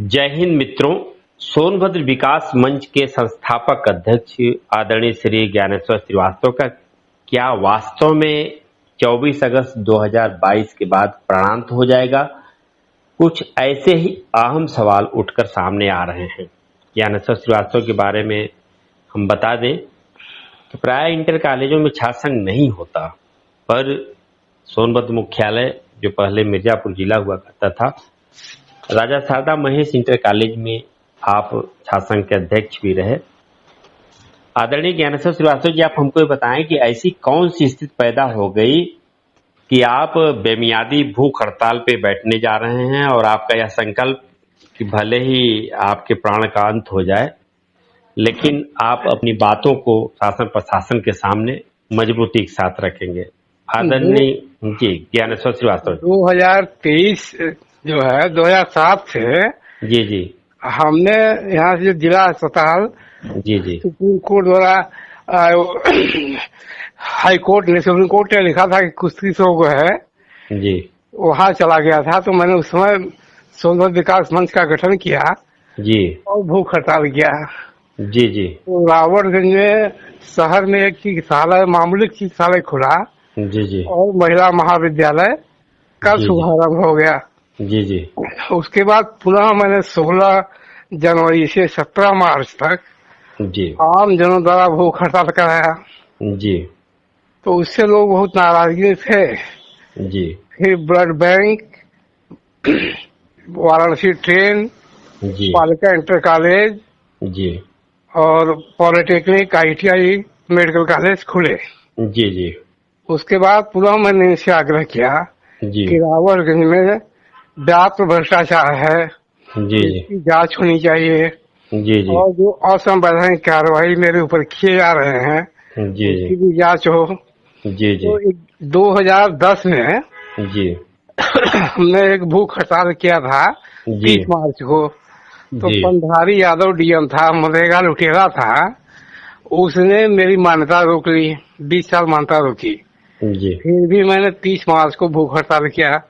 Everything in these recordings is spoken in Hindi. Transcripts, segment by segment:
जय हिंद मित्रों। सोनभद्र विकास मंच के संस्थापक अध्यक्ष आदरणीय श्री ज्ञानेश्वर श्रीवास्तव का क्या वास्तव में 24 अगस्त 2022 के बाद प्राणांत हो जाएगा? कुछ ऐसे ही अहम सवाल उठकर सामने आ रहे हैं। ज्ञानेश्वर श्रीवास्तव के बारे में हम बता दें कि प्राय इंटर कॉलेजों में छात्र संघ नहीं होता, पर सोनभद्र मुख्यालय जो पहले मिर्जापुर जिला हुआ करता था, राजा शारदा महेश इंटर कॉलेज में आप छात्र संघ के अध्यक्ष भी रहे। आदरणीय ज्ञानेश्वर श्रीवास्तव जी, आप हमको ये बताएं कि ऐसी कौन सी स्थिति पैदा हो गई कि आप बेमियादी भूख हड़ताल पे बैठने जा रहे हैं और आपका यह संकल्प कि भले ही आपके प्राण का अंत हो जाए, लेकिन आप अपनी बातों को शासन प्रशासन के सामने मजबूती के साथ रखेंगे। आदरणीय जी ज्ञानेश्वर श्रीवास्तव। 2023 जो है 2007 से जी जी हमने यहाँ से जिला अस्पताल जी जी सुप्रीम कोर्ट द्वारा हाई कोर्ट ने सुप्रीम कोर्ट ने लिखा था कि कुश्ती शो को है जी वहाँ चला गया था, तो मैंने उस समय सोनभद्र विकास मंच का गठन किया जी और भूख हड़ताल किया। जी जी तो रावटगंज में शहर में एक चिकित्सालय, मामूली चिकित्सालय खुला जी जी और महिला महाविद्यालय का जी, शुभारंभ हो गया। जी जी उसके बाद पुनः मैंने 16 जनवरी से 17 मार्च तक जी आम जनों द्वारा भूख हड़ताल कराया। जी तो उससे लोग बहुत नाराजगी थे। जी फिर ब्लड बैंक, वाराणसी ट्रेन, जी पालिका इंटर कॉलेज जी और पॉलिटेक्निक, ITI, मेडिकल कॉलेज खुले। जी जी उसके बाद पुनः मैंने इनसे आग्रह किया जी कि रावटगंज में व्याप्त भ्रष्टाचार है, जी इसकी जांच होनी चाहिए जी जी और जो असंवैधानिक कार्रवाई मेरे ऊपर किए जा रहे हैं जी उसकी भी जांच हो। जी जी तो 2010 में जी हमने एक भूख हड़ताल किया था 30 मार्च को। तो जी पंधारी यादव DM था, मनरेगा लुटेरा था, उसने मेरी मान्यता रोक ली, 20 साल मान्यता रोकी। जी फिर भी मैंने 30 मार्च को भूख हड़ताल किया।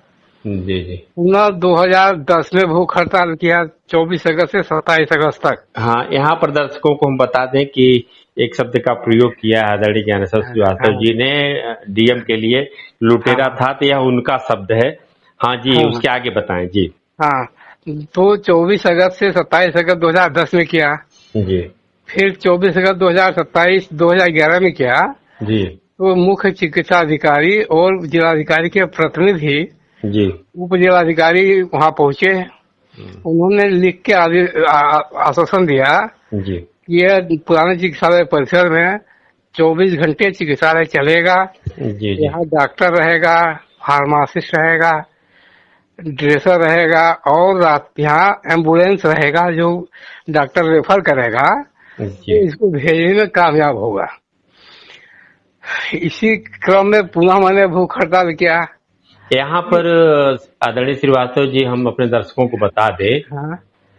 जी जी पुनः 2010 में भूख हड़ताल किया 24 अगस्त से 27 अगस्त तक। हाँ, यहाँ पर दर्शकों को हम बता दें कि एक शब्द का प्रयोग किया है आदरणीय ज्ञानेश्वर श्रीवास्तव जी ने DM के लिए, लुटेरा था, तो यह उनका शब्द है। हाँ जी, उसके आगे बताएं जी। हाँ, तो 24 अगस्त से 27 अगस्त 2010 में किया। जी फिर 24 अगस्त 2027 2011 में किया। जी तो मुख्य चिकित्सा अधिकारी और जिलाधिकारी के प्रतिनिधि, जी उप जिलाधिकारी वहाँ पहुंचे। उन्होंने लिख के आश्वासन दिया जी कि यह पुराने चिकित्सालय परिसर में 24 घंटे चिकित्सालय चलेगा। जी जी यहाँ डॉक्टर रहेगा, फार्मासिस्ट रहेगा, ड्रेसर रहेगा और यहाँ एम्बुलेंस रहेगा जो डॉक्टर रेफर करेगा, जी इसको भेजने में कामयाब होगा। इसी क्रम में पुनः मैंने भूख हड़ताल किया। यहाँ पर आदरणीय श्रीवास्तव जी, हम अपने दर्शकों को बता दें हाँ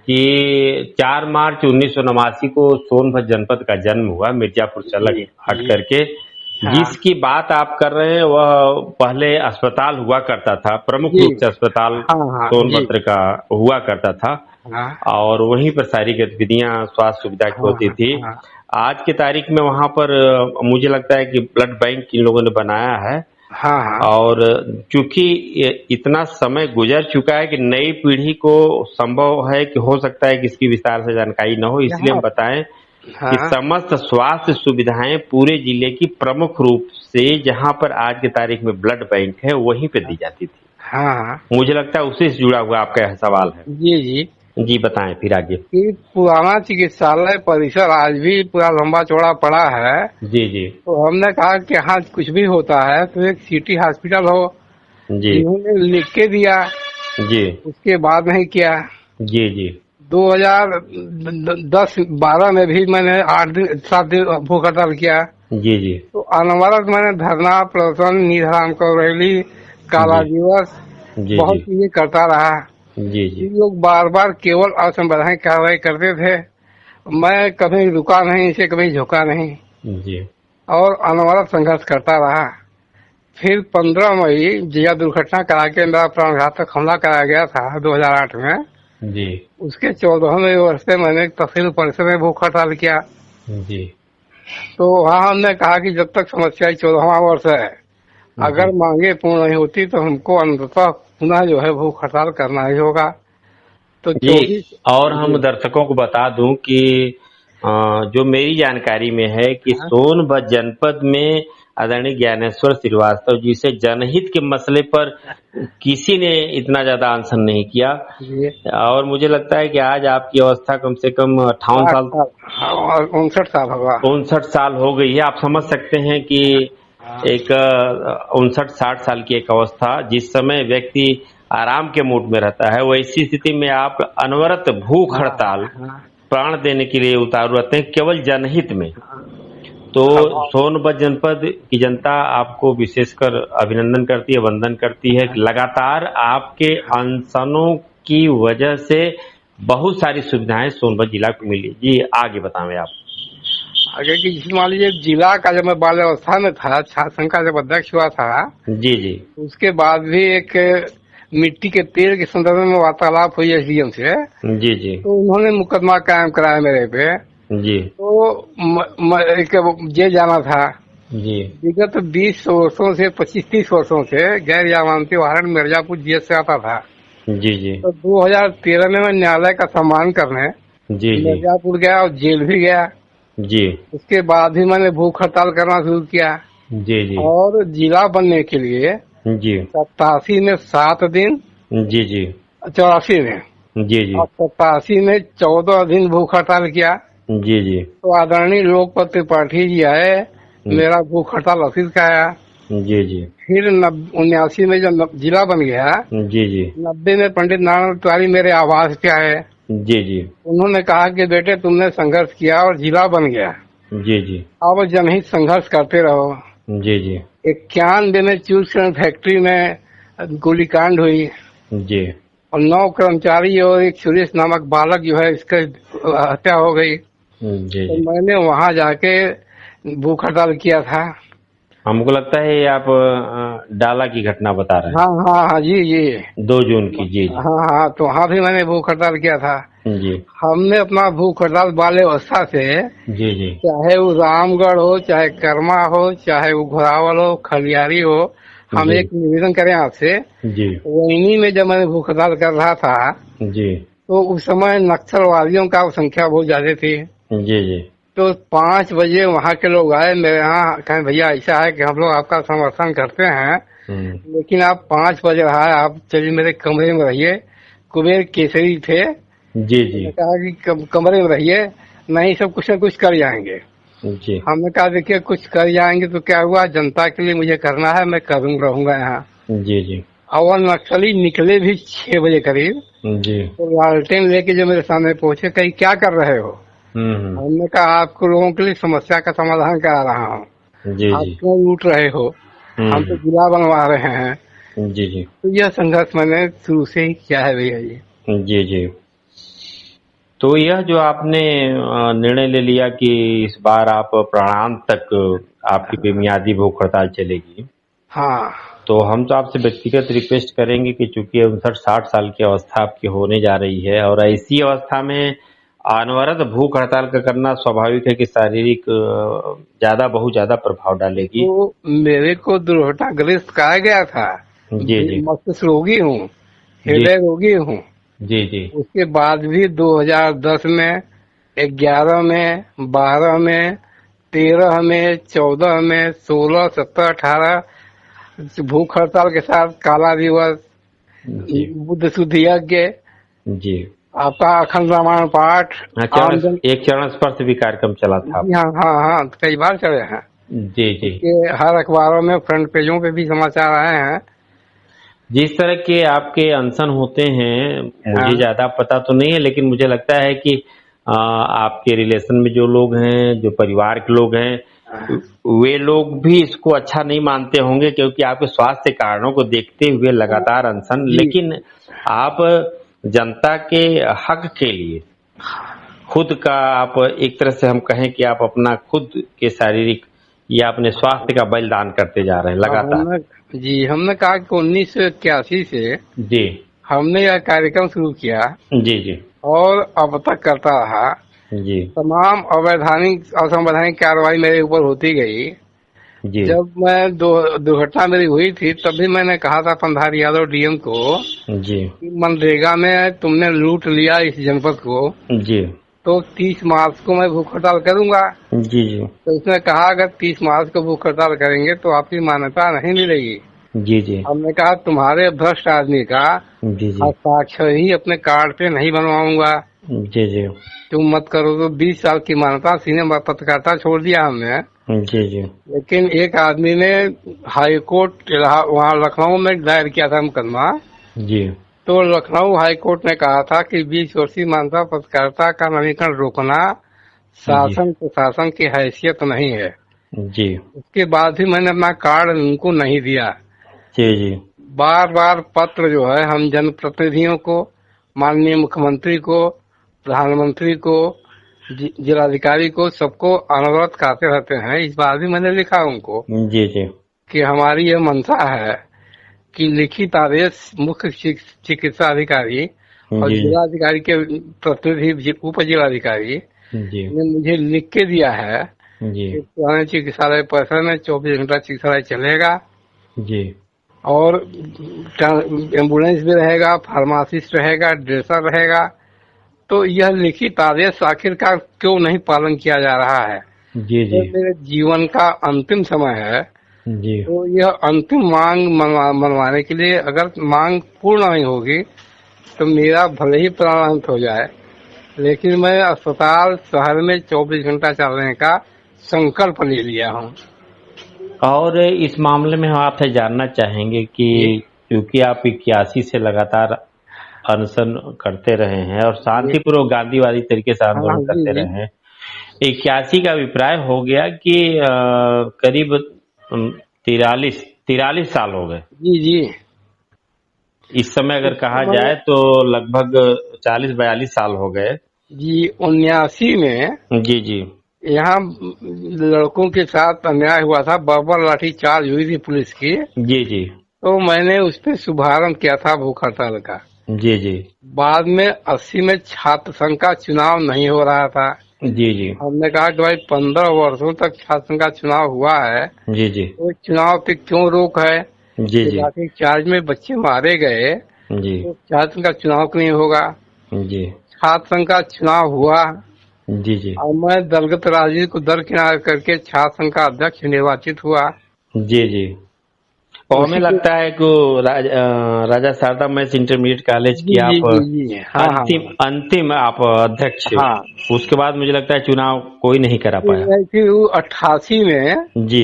कि 4 मार्च 1989 को सोनभद्र जनपद का जन्म हुआ, मिर्जापुर से अलग हट करके। जिसकी बात आप कर रहे हैं वह पहले अस्पताल हुआ करता था, प्रमुख रूप से अस्पताल सोनभद्र का हुआ करता था और वहीं पर सारी गतिविधियां स्वास्थ्य सुविधा की होती थी। आज की तारीख में वहां पर मुझे लगता है कि ब्लड बैंक इन लोगों ने बनाया है। और चूंकि इतना समय गुजर चुका है कि नई पीढ़ी को संभव है कि हो सकता है कि इसकी विस्तार से जानकारी न हो, इसलिए हम बताएं कि समस्त स्वास्थ्य सुविधाएं पूरे जिले की प्रमुख रूप से जहां पर आज की तारीख में ब्लड बैंक है वहीं पे दी जाती थी। मुझे लगता है उसी से जुड़ा हुआ आपका यह सवाल है। जी जी जी बताएं फिर आगे। पुराना चिकित्सालय परिसर आज भी पूरा लंबा चौड़ा पड़ा है। जी जी तो हमने कहा कि यहाँ कुछ भी होता है तो एक सिटी हॉस्पिटल हो। जी इन्होंने लिख के दिया, जी उसके बाद नहीं किया। जी जी 2010-12 में भी मैंने 7 दिन भूख हड़ताल किया। जी जी तो अनवरत मैंने धरना, प्रदर्शन, नीलहराम को रैली, काला दिवस, बहुत चीजें करता रहा। जी जी लोग बार बार केवल असंवैधानिक कार्रवाई करते थे, मैं कभी रुका नहीं, इसे कभी झुका नहीं जी और अनवरत संघर्ष करता रहा। फिर 15 मई जिया दुर्घटना करा के मेरा प्राणघातक हमला कराया गया था 2008 में। जी उसके 14वें वर्ष पे मैंने तहसील परिषद में भूख हड़ताल किया। जी तो वहाँ हमने कहा कि जब तक समस्या 14वां वर्ष है, जी अगर मांगे पूर्ण नहीं होती तो हमको अंततः पुनः जो है भूख हड़ताल करना ही होगा। तो जी। 24। और हम जी। दर्शकों को बता दूं कि जो मेरी जानकारी में है कि हाँ, सोनभद्र जनपद में आदरणीय ज्ञानेश्वर श्रीवास्तव जी से जनहित के मसले पर किसी ने इतना ज्यादा अनशन नहीं किया। जी। और मुझे लगता है कि आज आपकी अवस्था कम से कम 58 60 साल साल। हाँ, और 59 साल होगा। 59 साल हो गई है। आप समझ सकते हैं कि हाँ, एक 59-60 साल की एक अवस्था, जिस समय व्यक्ति आराम के मूड में रहता है, वैसी स्थिति में आप अनवरत भूख हाँ, हड़ताल हाँ, प्राण देने के लिए उतारू रहते हैं केवल जनहित में। हाँ। तो अब सोनभद्र जनपद की जनता आपको विशेषकर अभिनंदन करती है, वंदन करती है कि लगातार आपके अनशनों की वजह से बहुत सारी सुविधाएं सोनभद्र जिला को मिली। जी आगे बताएं आप। आगे की जैसे मान लीजिए जिला का जब मैं बाल अवस्था में था, छात्र संघ का जब अध्यक्ष हुआ था, जी जी उसके बाद भी एक मिट्टी के तेल के संदर्भ में वार्तालाप हुई एसडीएम से। जी जी तो उन्होंने मुकदमा कायम कराया मेरे पे। जी तो एक जेल जाना था। जी विगत 20 वर्षों से 25-30 वर्षों से गैर जमानती वारंट मिर्जापुर जेल से आता था। जी जी तो 2013 में मैं न्यायालय का सम्मान करने जी जी मिर्जापुर गया और जेल भी गया। जी उसके बाद भी मैंने भूख हड़ताल करना शुरू किया। जी जी और जिला बनने के लिए जी 87 में 7 दिन, जी जी 84 में जी जी और 87 में 14 दिन भूख हड़ताल किया। जी जी तो आदरणीय लोकपत त्रिपाठी जी आए, मेरा भूख हड़ताल ऑफिस का आया। जी जी फिर 79 में जब जिला बन गया, जी जी 90 में पंडित नारायण तिवारी मेरे आवास पे आए। जी जी उन्होंने कहा कि बेटे तुमने संघर्ष किया और जिला बन गया, जी जी अब जनहित संघर्ष करते रहो। जी जी 91 में चूर्ण फैक्ट्री में गोलीकांड हुई जी और 9 कर्मचारी और एक सुरेश नामक बालक जो है इसका हत्या हो गई। जी तो जी। मैंने वहां जाके भूख हड़ताल किया था। हमको लगता है ये आप डाला की घटना बता रहे हाँ, हाँ, हाँ जी जी। हैं, 2 जून की। जी जी हाँ, हाँ, तो वहाँ भी मैंने भूख हड़ताल किया था। जी हमने अपना भूख हड़ताल बाल अवस्था से, जी जी चाहे वो रामगढ़ हो, चाहे कर्मा हो, चाहे वो घोरावल हो, खलियारी हो, हम जी एक निवेदन करें आपसे। जी वही में जब मैंने भूख हड़ताल कर रहा था, जी तो उस समय नक्सलवादियों का संख्या बहुत ज्यादा थी। जी जी तो 5 बजे वहाँ के लोग आए मेरे यहाँ, कहें भैया ऐसा है कि हम लोग आपका समर्थन करते हैं, लेकिन आप 5 बजे रहा है, आप चलिए मेरे कमरे में रहिए। कुबेर केसरी थे। जी जी मैंने कहा कि कमरे में रहिए, नहीं सब कुछ न कुछ कर जाएंगे। जी हमने कहा देखिए कुछ कर जाएंगे तो क्या हुआ, जनता के लिए मुझे करना है, मैं रहूंगा यहाँ। जी जी और नक्सली निकले भी 6 बजे करीब। जी तो लालटेन लेके जो मेरे सामने पहुंचे, कहीं क्या कर रहे हो। हमने कहा आपको लोगों के लिए समस्या का समाधान करा रहा हूँ, जी आप जी क्यों लूट रहे हो, हम तो जिला बनवा रहे हैं। जी जी तो यह संघर्ष मैंने शुरू से ही किया है भैया जी। जी जी। तो यह जो आपने निर्णय ले लिया कि इस बार आप प्राणांत तक आपकी बेमियादी भूख हड़ताल चलेगी, हाँ, तो हम तो आपसे व्यक्तिगत रिक्वेस्ट करेंगे कि चूंकि 59-60 साल की अवस्था आपकी होने जा रही है और ऐसी अवस्था में अनवरत भूख हड़ताल का करना स्वाभाविक है कि शारीरिक बहुत ज्यादा प्रभाव डालेगी। तो मेरे को दुर्घटनाग्रस्त कहा गया था। जी जी मस्तिष्क रोगी हूँ, जी हृदय रोगी हूँ। जी जी उसके बाद भी 2010 में, 11 में, 12 में, 13 में, 14 में, 16, 17, 18 भूख हड़ताल के साथ काला दिवस, जी बुद्ध शुद्ध यज्ञ, जी। आपका अखंड रामायण पाठ, हाँ, आमजन। एक चरण स्पर्श भी कार्यक्रम चला था। जी हाँ, हाँ, हाँ, कई बार चले हैं। जी जी। उसके हर अखबारों में फ्रंट पेजों पे भी समाचार आए हैं। जिस तरह के आपके अनशन होते हैं, मुझे हाँ, ज्यादा पता तो नहीं है, लेकिन मुझे लगता है कि आपके रिलेशन में जो लोग हैं, जो परिवार के लोग हैं, वे लोग भी इसको अच्छा नहीं मानते होंगे क्योंकि आपके स्वास्थ्य कारणों को देखते हुए लगातार अनशन। जी। लेकिन आप जनता के हक के लिए खुद का, आप एक तरह से हम कहें कि आप अपना खुद के शारीरिक या अपने स्वास्थ्य का बलिदान करते जा रहे हैं हाँ, लगातार। हमने कहा कि 1981 से जी हमने यह कार्यक्रम शुरू किया जी जी और अब तक करता रहा। जी तमाम अवैधानिक असंवैधानिक कार्रवाई मेरे ऊपर होती गई। जी जब मैं दुर्घटना मेरी हुई थी तब भी मैंने कहा था पंधार यादव डीएम को जी कि मनरेगा में तुमने लूट लिया इस जनपद को, जी तो 30 मार्च को मैं भूख हड़ताल करूंगा। जी जी तो उसने कहा अगर 30 मार्च को भूख हड़ताल करेंगे तो आपकी मान्यता नहीं मिलेगी। जी जी हमने कहा तुम्हारे भ्रष्ट आदमी का जी जी हस्ताक्षर ही अपने कार्ड पे नहीं बनवाऊंगा, जी जी तुम मत करो। तो 20 साल की मान्यता सीने में पत्रकारिता छोड़ दिया हमने। जी जी लेकिन एक आदमी ने हाई कोर्ट वहाँ लखनऊ में दायर किया था मुकदमा। जी तो लखनऊ हाई कोर्ट ने कहा था कि 20 वर्षीय मान्यता पत्रकारिता का नवीनीकरण रोकना जी शासन प्रशासन की हैसियत नहीं है। जी उसके बाद भी मैंने अपना कार्ड उनको नहीं दिया। जी जी बार बार पत्र जो है हम जनप्रतिनिधियों को, माननीय मुख्यमंत्री को, प्रधानमंत्री को, जिलाधिकारी को, सबको अनवरत करते रहते हैं। इस बार भी मैंने लिखा उनको जी जी कि हमारी यह मंशा है कि लिखित आदेश मुख्य चिकित्सा अधिकारी और जी जिलाधिकारी के प्रतिनिधि उप जिलाधिकारी जी ने मुझे लिख के दिया है जी कि पुराने चिकित्सालय परिसर में 24 घंटा चिकित्सालय चलेगा जी और एम्बुलेंस भी रहेगा, फार्मासिस्ट रहेगा, ड्रेसर रहेगा। तो यह लिखित आदेश आखिरकार क्यों नहीं पालन किया जा रहा है? जी तो जी मेरे जीवन का अंतिम समय है, जी तो यह अंतिम मांग मनवाने के लिए अगर मांग पूर्ण नहीं होगी तो मेरा भले ही प्राणांत हो जाए, लेकिन मैं अस्पताल शहर में 24 घंटा चलने का संकल्प ले लिया हूँ। और इस मामले में हम आपसे जानना चाहेंगे कि क्योंकि आप 81 से लगातार अनशन करते रहे हैं और शांतिपूर्वक गांधीवादी तरीके से हाँ आंदोलन जी करते जी रहे हैं, 81 का अभिप्राय हो गया कि करीब 43 साल हो गए। जी जी। इस समय अगर उस कहा समय जाए तो लगभग 40-42 साल हो गए। जी 79 में जी जी यहाँ लड़कों के साथ अन्याय हुआ था, बर्बर लाठी चार्ज हुई थी पुलिस की। जी जी तो मैंने उस पर शुभारंभ किया था भूख हड़ताल का। जी जी बाद में 80 में छात्र संघ का चुनाव नहीं हो रहा था। जी जी हमने कहा कि भाई 15 वर्षों तक छात्र संघ का चुनाव हुआ है, जी जी तो चुनाव पे क्यों रोक है? जी जी लाठी चार्ज में बच्चे मारे गए जी तो छात्र संघ का चुनाव क्यों नहीं होगा? जी छात्र संघ का चुनाव हुआ जी जी और मैं दलगत राजनीति को दरकिनार करके छात्र संघ का अध्यक्ष निर्वाचित हुआ। जी जी और हमें उसी के लगता है कि राजा शारदा मैस इंटरमीडिएट कॉलेज जी की जी आप जी जी हाँ हाँ अंतिम आप अध्यक्ष। हाँ। उसके बाद मुझे लगता है चुनाव कोई नहीं करा पाया। फिर 88 में जी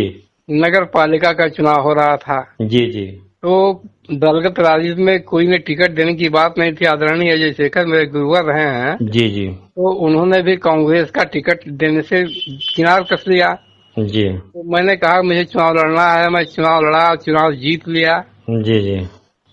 नगर पालिका का चुनाव हो रहा था। जी जी तो दलगत राजनीति में कोई ने टिकट देने की बात नहीं थी। आदरणीय अजय शेखर मेरे गुरुवर रहे हैं, जी जी तो उन्होंने भी कांग्रेस का टिकट देने से किनार कस लिया। जी तो मैंने कहा मुझे चुनाव लड़ना है, मैं चुनाव लड़ा और चुनाव जीत लिया। जी जी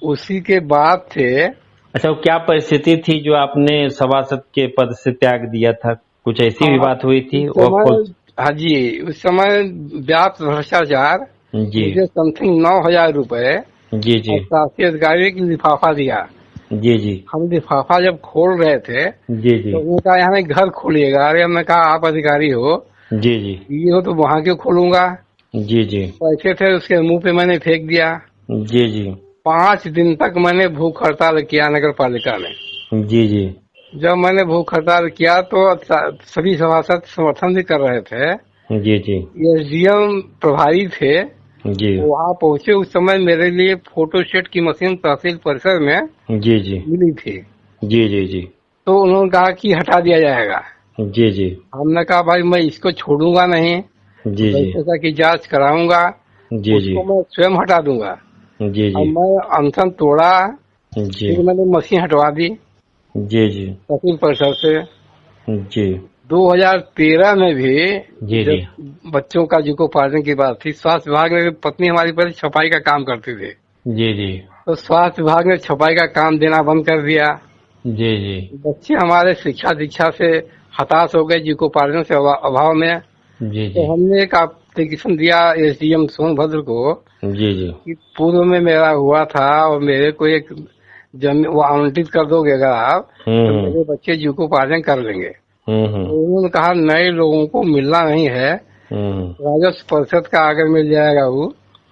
उसी के बाद थे। अच्छा, वो क्या परिस्थिति थी जो आपने सभासद के पद से त्याग दिया था? कुछ ऐसी भी हाँ, बात हुई थी उस वो खोल? समय हाँ जी, उस समय व्याप्त भ्रष्टाचार, जी मुझे समथिंग 9,000 रुपए जी जी और शासी अधिकारी की लिफाफा दिया। जी जी हम लिफाफा जब खोल रहे थे जी जी तो उन्होंने कहा यहाँ घर खोलिएगा। अरे हमने कहा आप अधिकारी हो, जी जी ये हो तो वहाँ क्यों खोलूंगा? जी जी पैसे थे उसके मुंह पे मैंने फेंक दिया। जी जी 5 दिन तक मैंने भूख हड़ताल किया नगर पालिका में। जी जी जब मैंने भूख हड़ताल किया तो सभी सभासद समर्थन भी कर रहे थे। जी जी एसडीएम प्रभारी थे, जी वहाँ पहुंचे। उस समय मेरे लिए फोटो स्टेट की मशीन तहसील परिसर में जी जी मिली थी। जी जी जी तो उन्होंने कहा कि हटा दिया जाएगा। जी जी हमने कहा भाई मैं इसको छोड़ूंगा नहीं, जी जी पैसा की जांच कराऊंगा, जी जी उसको मैं स्वयं हटा दूंगा। जी अब जी मैं अनशन तोड़ा, जी फिर मैंने मशीन हटवा दी जी जी तहसील परिसर से। जी 2013 में भी जी जी जब बच्चों का जीविकोपार्जन की बात थी, स्वास्थ्य विभाग में पत्नी हमारी पहले छपाई का काम करती थी, जी जी तो स्वास्थ्य विभाग ने छपाई का काम देना बंद कर दिया। जी जी बच्चे हमारे शिक्षा दीक्षा से हताश हो गए जीविकोपार्जन से अभाव में। जी तो जी हमने एक एप्लीकेशन दिया एसडीएम सोनभद्र को जी जी कि पूर्व में मेरा हुआ था और मेरे को एक जमीन वो आवंटित कर दोगे अगर आप, तो हम्म, मेरे बच्चे जीविकोपार्जन कर लेंगे। हम्म, तो उन्होंने कहा नए लोगों को मिलना नहीं है, हम्म, राजस्व परिषद का अगर मिल जाएगा वो।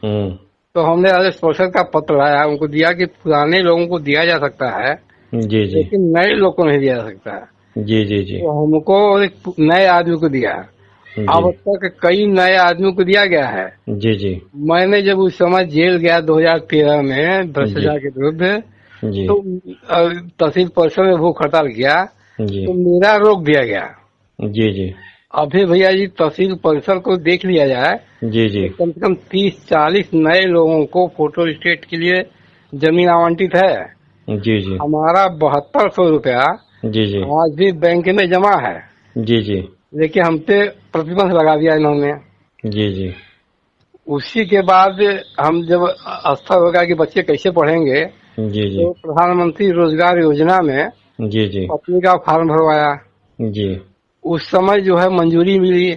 हम्म, तो हमने राजस्व परिषद का पत्र लाया, उनको दिया कि पुराने लोगों को दिया जा सकता है, जी जी लेकिन नए लोग को नहीं दिया जा सकता है। जी जी जी तो हमको एक नए आदमी को दिया। जी अब तक कई नए आदमियों को दिया गया है। जी जी मैंने जब उस समय जेल गया 2013 में जी भ्रष्टाचार के विरुद्ध, जी तो तहसील परिसर में भूख हड़ताल किया, जी तो मेरा रोक दिया गया। जी जी अभी भैया जी तहसील परिसर को देख लिया जाए जी जी तो कम से कम 30-40 नए लोगों को फोटो स्टेट के लिए जमीन आवंटित है। जी जी हमारा 7200 रुपया जी जी आज भी बैंक में जमा है, जी जी लेकिन हम पे प्रतिबंध लगा दिया इन्होंने। जी जी उसी के बाद हम जब आस्था होगा कि बच्चे कैसे पढ़ेंगे, जी जी तो प्रधानमंत्री रोजगार योजना में जी जी पत्नी का फॉर्म भरवाया। जी उस समय जो है मंजूरी मिली,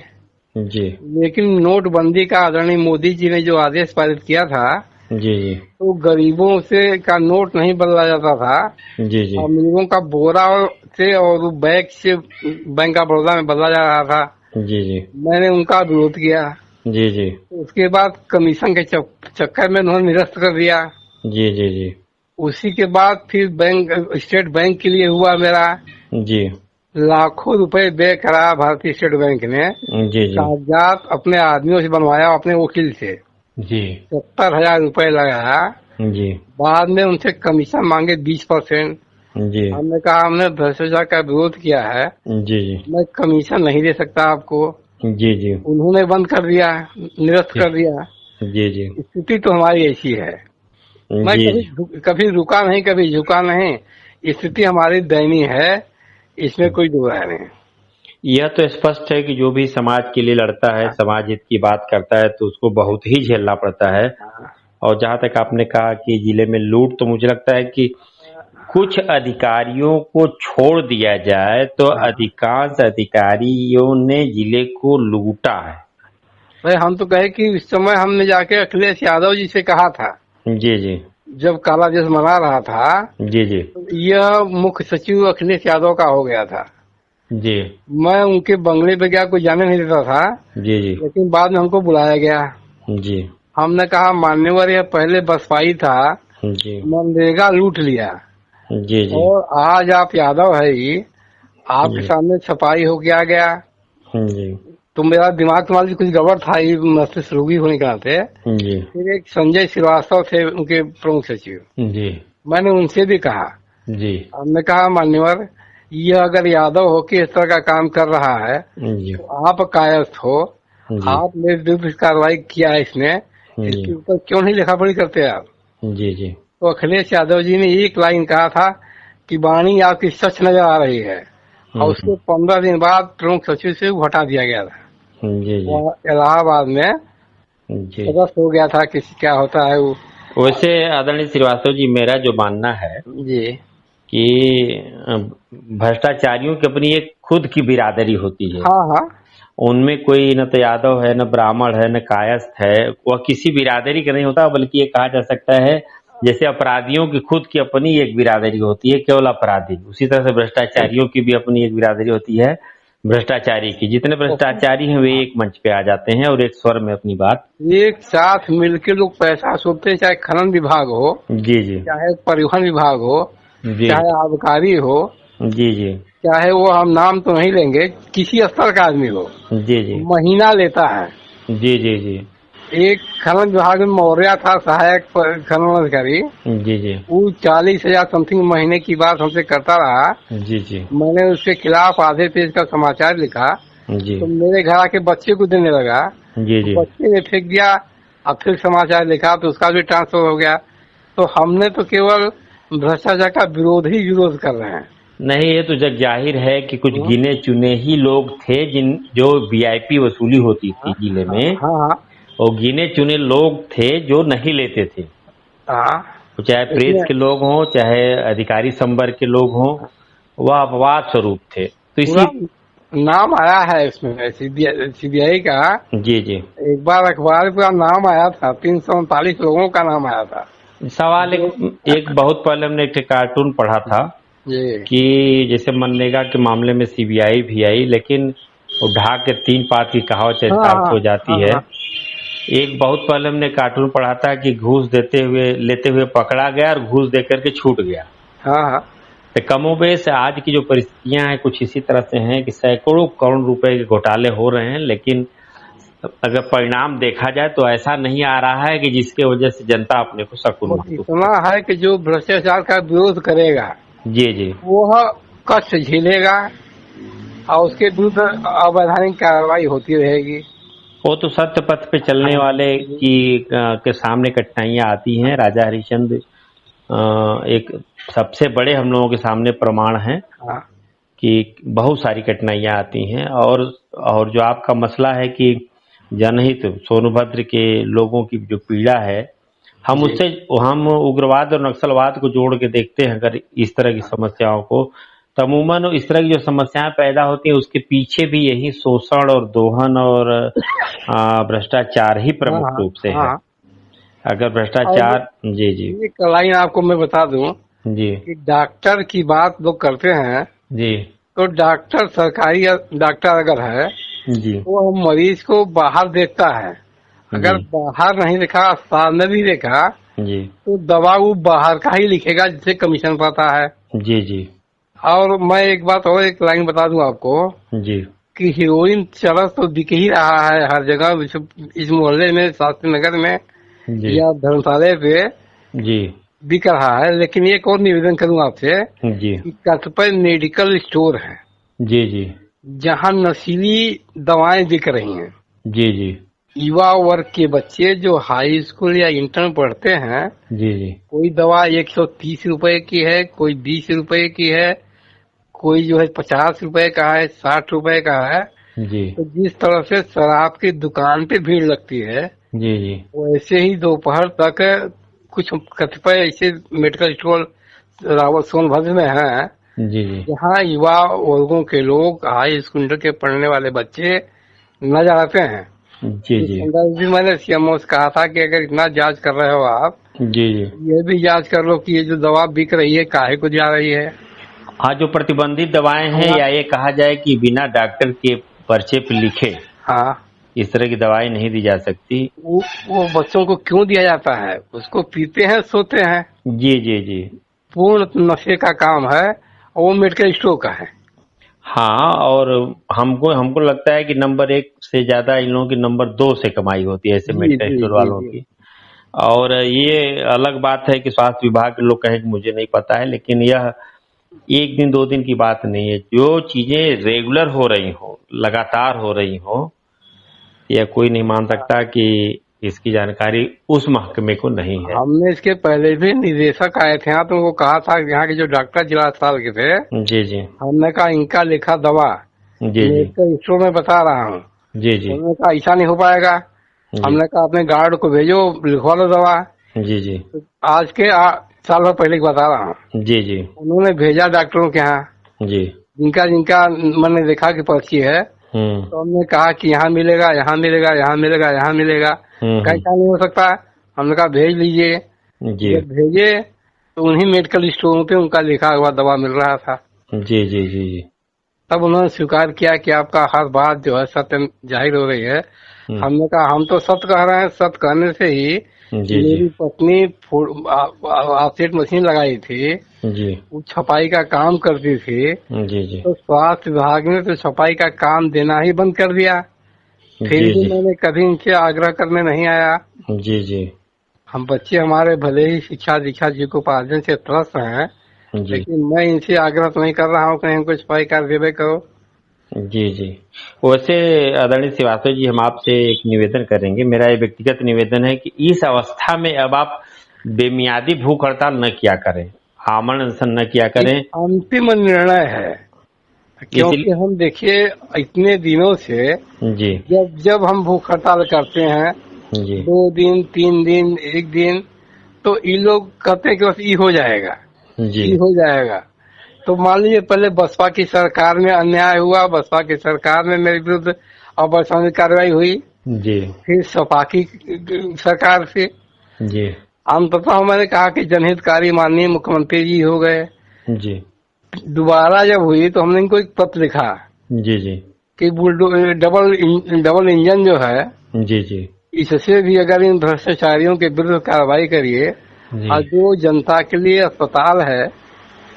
जी लेकिन नोटबंदी का आदरणीय मोदी जी ने जो आदेश पारित किया था, जी जी तो गरीबों से का नोट नहीं बदला जाता था, जी जी अमीरों का बोरा से और बैग से बैंक ऑफ बड़ौदा में बदला जा रहा था। जी जी मैंने उनका विरोध किया। जी जी उसके बाद कमीशन के चक्कर में उन्होंने निरस्त कर दिया। जी जी जी उसी के बाद फिर बैंक स्टेट बैंक के लिए हुआ मेरा, जी लाखों रुपए व्यय करा भारतीय स्टेट बैंक ने। जी जी कागजात अपने आदमियों से बनवाया, अपने वकील से जी 70,000 रुपए लगाया। जी बाद में उनसे कमीशन मांगे 20%। जी हमने कहा हमने भ्रष्टाचार का विरोध किया है, जी जी मैं कमीशन नहीं दे सकता आपको। जी जी उन्होंने बंद कर दिया, निरस्त कर दिया। जी जी स्थिति तो हमारी ऐसी है। मैं जी कभी रुका नहीं, कभी झुका नहीं। स्थिति हमारी दयनीय है, इसमें कोई दो राय नहीं। यह तो स्पष्ट है कि जो भी समाज के लिए लड़ता है, समाज हित की बात करता है, तो उसको बहुत ही झेलना पड़ता है। और जहां तक आपने कहा कि जिले में लूट, तो मुझे लगता है कि कुछ अधिकारियों को छोड़ दिया जाए तो अधिकांश अधिकारियों ने जिले को लूटा है। भाई हम तो कहे कि इस समय हमने जाके अखिलेश यादव जी से कहा था, जी जी जब काला दिवस मना रहा था, जी जी तो यह मुख्य सचिव अखिलेश यादव का हो गया था। जी मैं उनके बंगले पे गया, कोई जाने नहीं देता था, जी जी लेकिन बाद में हमको बुलाया गया। जी हमने कहा मान्यवर यह पहले बसपाई था, जी मनरेगा लूट लिया, जी जी और आज आप यादव है ही, आपके सामने सफाई हो गया गया। जी तो मेरा दिमाग तुम्हारी कुछ गड़बड़ था, ये मस्तिष्क रोगी होने के नाते। जी फिर एक संजय श्रीवास्तव थे उनके प्रमुख सचिव, जी मैंने उनसे भी कहा। जी हमने कहा मान्यवर यह अगर यादव हो के इस तरह का काम कर रहा है, जी तो आप कायस्थ हो, जी आप मेरे विरुद्ध कार्रवाई किया है इसने, इसके ऊपर क्यों नहीं लिखा पढ़ी करते आप। जी जी तो अखिलेश यादव जी ने एक लाइन कहा था कि वाणी आपकी सच नजर आ रही है, और उसके 15 दिन बाद प्रमुख सचिव से हटा दिया गया था। जी जी और इलाहाबाद में जी सदस्य हो गया था, किसी क्या होता है वो। वैसे आदरणीय श्रीवास्तव जी, मेरा जो मानना है जी कि भ्रष्टाचारियों की अपनी एक खुद की बिरादरी होती है। हाँ हाँ उनमें कोई न तो यादव है, न ब्राह्मण है, न कायस्थ है, वह किसी बिरादरी का नहीं होता, बल्कि ये कहा जा सकता है जैसे अपराधियों की खुद की अपनी एक बिरादरी होती है, केवल अपराधी, उसी तरह से भ्रष्टाचारियों की भी अपनी एक बिरादरी होती है। भ्रष्टाचारी की जितने भ्रष्टाचारी हैं वे एक मंच पे आ जाते हैं और एक स्वर में अपनी बात। एक साथ मिलके लोग पैसा सोचते हैं, चाहे खनन विभाग हो, जी जी चाहे परिवहन विभाग हो, जी चाहे आबकारी हो, जी जी चाहे वो हम नाम तो नहीं लेंगे, किसी स्तर का आदमी हो, जी जी महीना लेता है। जी जी जी एक खनन विभाग में मौर्या था, सहायक खनन अधिकारी, जी जी वो 40,000 समथिंग महीने की बात हमसे करता रहा। जी जी मैंने उसके खिलाफ आधे पेज का समाचार लिखा, जी तो मेरे घर आके बच्चे को देने लगा। जी जी बच्चे ने फेंक दिया, अब फिर समाचार लिखा तो उसका भी ट्रांसफर हो गया। तो हमने तो केवल भ्रष्टाचार का विरोध ही विरोध कर रहे हैं। नहीं, ये तो जग जाहिर है कि कुछ गिने चुने ही लोग थे जिन जो वीआईपी वसूली होती थी जिले में, हाँ हाँ और गिने चुने लोग थे जो नहीं लेते थे, हाँ चाहे प्रेस के लोग हों, चाहे अधिकारी संवर्ग के लोग हों, वह अपवाद स्वरूप थे। तो पूरा इसी नाम आया है इसमें सीबीआई का। जी जी एक बार अखबार का नाम आया था, 339 लोगों का नाम आया था। सवाल जो एक बहुत पहले हमने एक कार्टून पढ़ा था ये कि जैसे मनरेगा के मामले में सीबीआई भी आई, लेकिन वो ढाक के 3 पात की कहावत हाँ चरितार्थ हाँ हो जाती हाँ है। हाँ एक बहुत पहले हमने कार्टून पढ़ा था कि घूस देते हुए लेते हुए पकड़ा गया और घूस देकर के छूट गया। हाँ हाँ तो कमोबेश आज की जो परिस्थितियां हैं कुछ इसी तरह से हैं कि सैकड़ों करोड़ रुपए के घोटाले हो रहे हैं, लेकिन अगर परिणाम देखा जाए तो ऐसा नहीं आ रहा है कि जिसके वजह से जनता अपने को सकून बस महसूस इतना करे। है कि जो भ्रष्टाचार का विरोध करेगा जी जी। वह कष्ट झेलेगा और उसके विरुद्ध अवैधानिक कार्रवाई होती रहेगी। वो तो सत्य पथ पे चलने हाँ वाले के सामने कठिनाइयां आती हैं। राजा हरिश्चंद्र एक सबसे बड़े हम लोगों के सामने प्रमाण है हाँ कि बहुत सारी कठिनाइयां आती हैं। और जो आपका मसला है कि जनहित सोनभद्र के लोगों की जो पीड़ा है, हम जी उससे हम उग्रवाद और नक्सलवाद को जोड़ के देखते हैं। अगर इस तरह की समस्याओं को, तो अमूमन इस तरह की जो समस्याएं पैदा होती हैं उसके पीछे भी यही शोषण और दोहन और भ्रष्टाचार ही हाँ प्रमुख हाँ रूप से है। हाँ। अगर और भ्रष्टाचार। जी जी। एक लाइन आपको मैं बता दूं जी कि डॉक्टर की बात लोग करते हैं जी तो डॉक्टर सरकारी डॉक्टर अगर है जी तो वो मरीज को बाहर देखता है। जी अगर बाहर नहीं देखा, अस्पताल में भी देखा, जी तो दवा वो बाहर का ही लिखेगा जिससे कमीशन पाता है। जी जी और मैं एक बात और एक लाइन बता दूं आपको जी कि हीरोइन चरस तो बिक ही रहा है हर जगह, इस मोहल्ले में, शास्त्री नगर में जी या धर्मशाला पे जी बिक रहा है। लेकिन एक और निवेदन करूं आपसे जी कि कतिपय मेडिकल स्टोर है जी जी जहां नशीली दवाएं बिक रही हैं। जी जी युवा वर्ग के बच्चे जो हाई स्कूल या इंटर पढ़ते हैं, जी जी कोई दवा 130 रुपए की है, कोई 20 रुपए की है, कोई जो है 50 रुपए का है, 60 रुपए का है। जी तो जिस तरह से शराब की दुकान पे भीड़ लगती है, जी जी वैसे ही दोपहर तक कुछ कतिपय ऐसे मेडिकल स्टोर रावत सोनभद्र में है जी जी जहाँ युवा वर्गों के लोग, हाई स्कूल के पढ़ने वाले बच्चे नजर आते हैं। जी इस जी संदर्भ भी मैंने सीएमओ से कहा था कि अगर इतना जांच कर रहे हो आप, जी जी। ये भी जांच कर लो कि ये जो दवा बिक रही है काहे को जा रही है। हाँ, जो प्रतिबंधित दवाएं हैं, हाँ या ये कहा जाए कि बिना डॉक्टर के पर्चे पे लिखे हाँ। इस तरह की दवाएं नहीं दी जा सकती। वो बच्चों को क्यों दिया जाता है? उसको पीते हैं, सोते हैं। जी जी जी। पूर्ण नशे का काम है और वो मेडिकल स्टोर का है। हाँ, और हमको हमको लगता है कि नंबर 1 से ज्यादा इन लोगों की नंबर 2 से कमाई होती है ऐसे जी मेडिकल जी स्टोर जी वालों जी। की। और ये अलग बात है कि स्वास्थ्य विभाग के लोग कहें कि मुझे नहीं पता है, लेकिन यह 1 दिन 2 दिन की बात नहीं है। जो चीजें रेगुलर हो रही हो, लगातार हो रही हो, यह कोई नहीं मान सकता कि इसकी जानकारी उस महकमे को नहीं है। हमने इसके पहले भी निदेशक आए थे यहाँ, तो उनको कहा था कि यहाँ के जो डॉक्टर जिला अस्पताल के थे, जी जी हमने कहा इनका लिखा दवा जी जी मेडिकल स्टोर में बता रहा हूँ। जी जी उन्होंने कहा ऐसा नहीं हो पाएगा। जी हमने कहा अपने गार्ड को भेजो, लिखवा लो दवा। जी जी तो आज के साल भर पहले की बता रहा हूँ। जी जी उन्होंने भेजा डॉक्टरों के यहाँ, जी। जिनका जिनका मैंने देखा कि पर्ची है, तो हमने कहा कि यहाँ मिलेगा, यहाँ मिलेगा, यहाँ मिलेगा, यहाँ मिलेगा। कैसा नहीं हो सकता? हमने कहा भेज लीजिए। जी जब भेजे तो उन्हीं मेडिकल स्टोरों पे उनका लिखा हुआ दवा मिल रहा था। जी जी जी जी। तब उन्होंने स्वीकार किया कि आपका हर बात जो है सत्य जाहिर हो रही है। हमने कहा हम तो सत्य कह रहे हैं, सत्य कहने से ही जी जी मेरी पत्नी ऑफसेट मशीन लगाई थी, जी वो छपाई का काम करती थी। जी जी तो स्वास्थ्य विभाग ने तो छपाई का काम देना ही बंद कर दिया। फिर जी भी जी मैंने कभी इनसे आग्रह करने नहीं आया। जी जी हम बच्चे हमारे भले ही शिक्षा दीक्षा जीविकोपार्जन से त्रस्त हैं, जी लेकिन मैं इनसे आग्रह तो नहीं कर रहा हूँ कि इनको छपाई कार्य देवे करो। जी जी। वैसे आदरणीय श्रीवास्तव जी, हम आपसे एक निवेदन करेंगे। मेरा ये व्यक्तिगत निवेदन है कि इस अवस्था में अब आप बेमियादी भूख हड़ताल न किया करें, आमरण अनशन न किया एक करें। अंतिम निर्णय है, क्योंकि इसलिए हम देखिए इतने दिनों से जी जब जब हम भूख हड़ताल करते हैं, जी 2 दिन 3 दिन 1 दिन, तो ये लोग कहते हैं कि बस ये हो जाएगा, जी ये हो जाएगा। तो मान लीजिए पहले बसपा की सरकार में अन्याय हुआ, बसपा की सरकार में मेरे विरुद्ध अवैधानिक कार्रवाई हुई, जी फिर सपा की सरकार से, जी अंततः मैंने कहा कि जनहितकारी माननीय मुख्यमंत्री जी हो गए। जी दोबारा जब हुई तो हमने इनको एक पत्र लिखा जी जी कि डबल इंजन जो है, जी जी इससे भी अगर इन भ्रष्टाचारियों के विरुद्ध कार्रवाई करिए, जी और जो जनता के लिए अस्पताल है,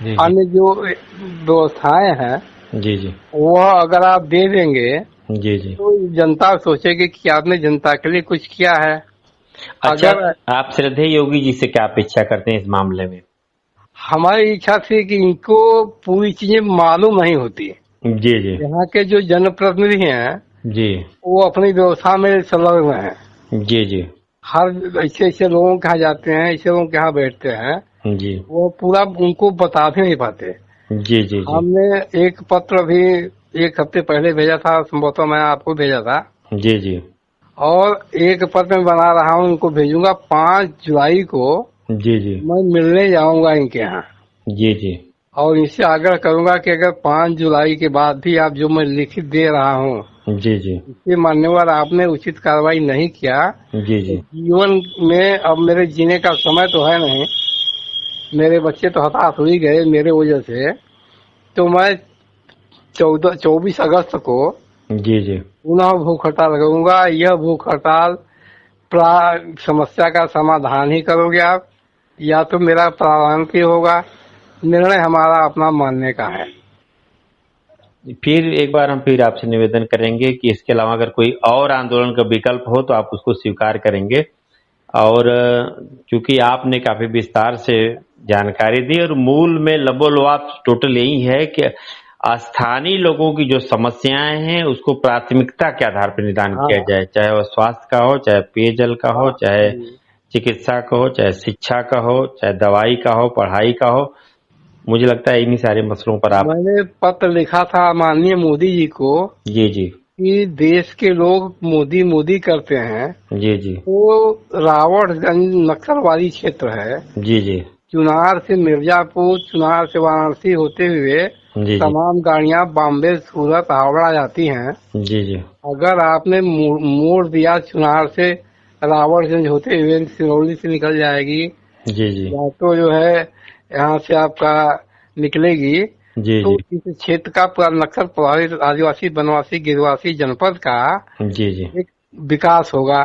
जी अन्य जो व्यवस्थाएं हैं, जी जी वह अगर आप दे देंगे जी जी। तो जनता सोचेगी कि आपने जनता के लिए कुछ किया है। अच्छा, अगर आप श्रद्धेय योगी जी से क्या अपेक्षा करते हैं इस मामले में? हमारी इच्छा थी कि इनको पूरी चीजें मालूम नहीं होती। जी जी यहाँ के जो जनप्रतिनिधि हैं जी वो अपनी व्यवस्था में संलग्न हैं। जी जी हर ऐसे ऐसे लोगों के यहाँ जाते हैं, ऐसे लोगों के यहाँ बैठते हैं, जी वो पूरा उनको बता भी नहीं पाते। जी जी जी हमने एक पत्र भी 1 हफ्ते पहले भेजा था, संभवतः मैं आपको भेजा था, जी जी और एक पत्र मैं बना रहा हूँ, उनको भेजूंगा 5 जुलाई को। जी जी मैं मिलने जाऊंगा इनके यहाँ जी जी और इनसे आग्रह करूंगा कि अगर 5 जुलाई के बाद भी आप जो मैं लिखित दे रहा हूँ जी जी इसके मान्यवर आपने उचित कार्रवाई नहीं किया, जी तो जी जीवन में अब मेरे जीने का समय तो है नहीं, मेरे बच्चे तो हताश हो ही गए मेरे वजह से, तो मैं 24 अगस्त को जी जी पुनः भूख हड़ताल करूंगा। यह भूख हड़ताल समस्या का समाधान ही करोगे आप, या तो मेरा प्रारंभ ही होगा। निर्णय हमारा अपना मानने का है। फिर एक बार हम फिर आपसे निवेदन करेंगे कि इसके अलावा अगर कोई और आंदोलन का विकल्प हो तो आप उसको स्वीकार करेंगे। और चूंकि आपने काफी विस्तार से जानकारी दी और मूल में लबोलबाप टोटल यही है कि स्थानीय लोगों की जो समस्याएं हैं उसको प्राथमिकता के आधार पर निदान किया हाँ जाए, चाहे वह स्वास्थ्य का हो, चाहे पेयजल का हो, हाँ चाहे चिकित्सा का हो, चाहे शिक्षा का हो, चाहे दवाई का हो, पढ़ाई का हो। मुझे लगता है इन्हीं सारे मसलों पर आप। मैंने पत्र लिखा था माननीय मोदी जी को जी जी कि देश के लोग मोदी मोदी करते हैं, जी जी तो रावटगंज नक्सलवादी क्षेत्र है, जी जी चुनार से मिर्जापुर, चुनार से वाराणसी होते हुए जी जी तमाम गाड़ियां बॉम्बे, सूरत, हावड़ा जाती हैं। जी जी अगर आपने मोड़ दिया चुनार से, रावटगंज होते हुए सिरौली से निकल जाएगी, जी जी या तो जो है यहाँ से आपका निकलेगी, जी तो जी इस क्षेत्र का पूरा नक्सल प्रभावित आदिवासी, वनवासी, गिरवासी जनपद का जी जी एक विकास होगा।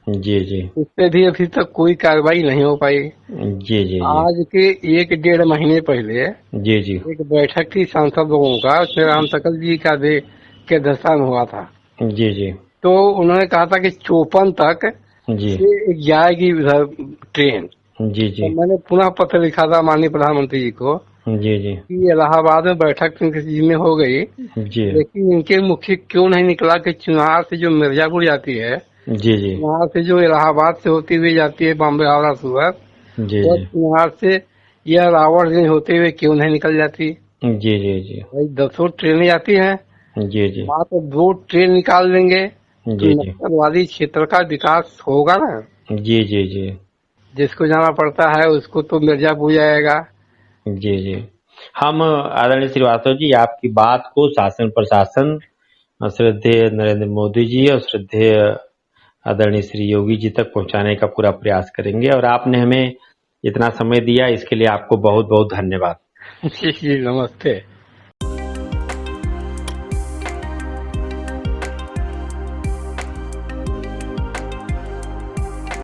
जी जी इस पे भी अभी तक कोई कार्रवाई नहीं हो पाई। जी जी जी आज के 1 डेढ़ महीने पहले जी जी एक बैठक थी सांसद लोगों का, उसमें राम सकल जी का के अध्यक्षता में हुआ था। जी जी तो उन्होंने कहा था कि 54 तक जी से जाएगी उधर ट्रेन। जी तो जी मैंने पुनः पत्र लिखा था माननीय प्रधानमंत्री जी को जी जी कि इलाहाबाद में बैठक इनके जी में हो गई, जी लेकिन इनके मुखी क्यों नहीं निकला कि चुनार से जो मिर्जापुर जाती है, जी जी चुनार से जो इलाहाबाद से होती हुई जाती है बॉम्बे, हावड़ा, सूरत, जी और जी चुनार से यह रावटगंज होते हुए क्यों नहीं निकल जाती। जी जी जी भाई 10 ट्रेनें जाती हैं, जी जी मात्र 2 ट्रेन निकाल देंगे तो जी जी नक्सलवादी क्षेत्र का विकास होगा ना। जी जी जी जिसको जाना पड़ता है उसको तो मिर्जापुर जाएगा। जी जी। हम आदरणीय श्रीवास्तव जी आपकी बात को शासन प्रशासन, श्रद्धेय नरेंद्र मोदी जी और श्रद्धेय आदरणीय श्री योगी जी तक पहुंचाने का पूरा प्रयास करेंगे। और आपने हमें इतना समय दिया इसके लिए आपको बहुत बहुत धन्यवाद। जी जी, नमस्ते।